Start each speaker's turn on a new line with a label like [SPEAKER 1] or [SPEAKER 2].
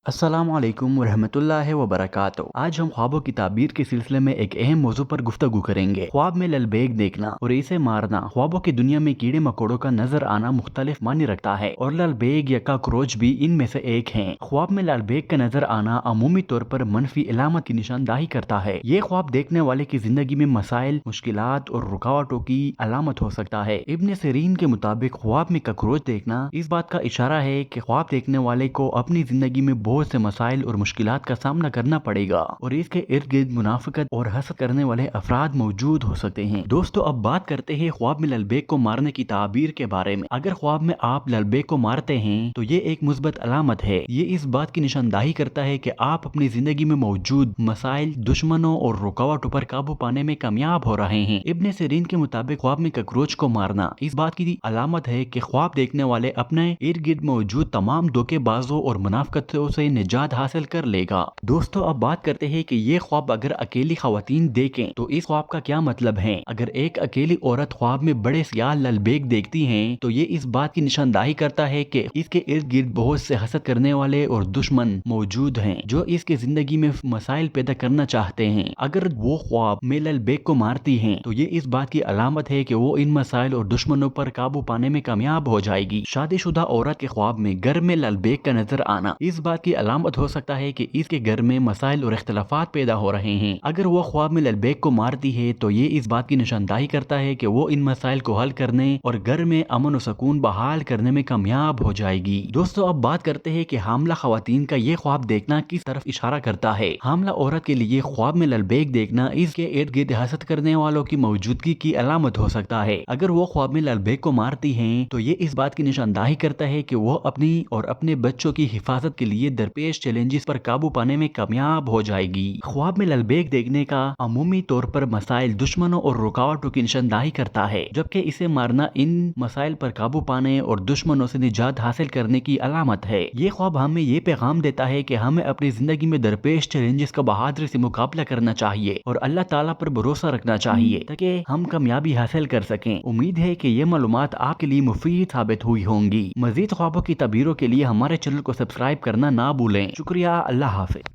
[SPEAKER 1] अस्सलाम वालेकुम वरहमतुल्लाहि वबरकातुहू। आज हम ख्वाबों की ताबीर के सिलसिले में एक अहम मौजू पर गुफ्तगू करेंगे। ख्वाब में ललबेग देखना और इसे मारना। ख्वाबों की दुनिया में कीड़े मकोड़ों का नजर आना मुख्तलिफ मानी रखता है और ललबेग या काकरोच भी इनमें से एक है। ख्वाब में ललबेग का नजर आना अमूमी तौर पर मनफी इलामत की निशानदाही करता है। ये ख्वाब देखने वाले की जिंदगी में मसाइल, मुश्किलात और रुकावटों की अलामत हो सकता है। इब्न सीरीन के मुताबिक ख्वाब में काकरोच देखना इस बात का इशारा है कि ख्वाब देखने वाले को अपनी जिंदगी में बहुत से मसाइल और मुश्किलात का सामना करना पड़ेगा और इसके इर्द गिर्द मुनाफिकत और हसद करने वाले अफराद मौजूद हो सकते हैं। दोस्तों, अब बात करते हैं ख्वाब में ललबेग को मारने की ताबीर के बारे में। अगर ख्वाब में आप ललबेग को मारते हैं तो ये एक मुस्बत अलामत है। ये इस बात की निशानदाही करता है कि आप अपनी जिंदगी में मौजूद मसाइल, दुश्मनों और रुकावटों पर काबू पाने में कामयाब हो रहे हैं। इब्न सीरीन के मुताबिक ख्वाब में ककरोच को मारना इस बात की अलामत है कि ख्वाब देखने वाले अपने इर्द गिर्द मौजूद तमाम धोखेबाजों और मुनाफिकतों से निजात हासिल कर लेगा। दोस्तों, अब बात करते हैं कि ये ख्वाब अगर अकेली खवातीन देखें तो इस ख्वाब का क्या मतलब है। अगर एक अकेली औरत ख्वाब में बड़े सियाह ललबेग देखती हैं तो ये इस बात की निशानदाही करता है कि इसके इर्द गिर्द बहुत से हसद करने वाले और दुश्मन मौजूद हैं जो इसकी जिंदगी में मसाइल पैदा करना चाहते हैं। अगर वो ख्वाब में ललबेग को मारती हैं तो ये इस बात की अलामत है कि वो इन मसाइल और दुश्मनों पर काबू पाने में कामयाब हो जाएगी। शादीशुदा औरत के ख्वाब में घर में ललबेग का नजर आना इस बात की अलामत हो सकता है कि इसके घर में मसाइल और इख्तलाफात पैदा हो रहे हैं। अगर वो ख्वाब में ललबेग को मारती है तो ये इस बात की निशानदाही करता है कि वो इन मसाइल को हल करने और घर में अमन और सुकून बहाल करने में कामयाब हो जाएगी। दोस्तों, अब बात करते हैं कि हामला खवातीन का ये ख्वाब देखना किस तरफ इशारा करता है। हामला औरत के लिए ख्वाब में ललबेग देखना इसके इर्द गिर्द हसद करने वालों की मौजूदगी की अलामत हो सकता है। अगर वो ख्वाब में ललबेग को मारती हैं तो ये इस बात की निशानदाही करता है कि वो अपनी और अपने बच्चों की हिफाजत के लिए दरपेश चैलेंजेस पर काबू पाने में कामयाब हो जाएगी। ख्वाब में ललबेग देखने का अमूमी तौर पर मसाइल, दुश्मनों और रुकावटों की निशानदाही करता है, जबकि इसे मारना इन मसाइल पर काबू पाने और दुश्मनों से निजात हासिल करने की अलामत है। ये ख्वाब हमें ये पैगाम देता है कि हमें अपनी जिंदगी में दरपेश चैलेंजेस का बहादुरी से मुकाबला करना चाहिए और अल्लाह ताला पर भरोसा रखना चाहिए ताकि हम कामयाबी हासिल कर सकें। उम्मीद है कि ये मालूमात आपके लिए मुफीद साबित हुई होंगी। मजीद ख्वाबों की तबीरों के लिए हमारे चैनल को सब्सक्राइब करना ना भूलें। शुक्रिया। अल्लाह हाफिज।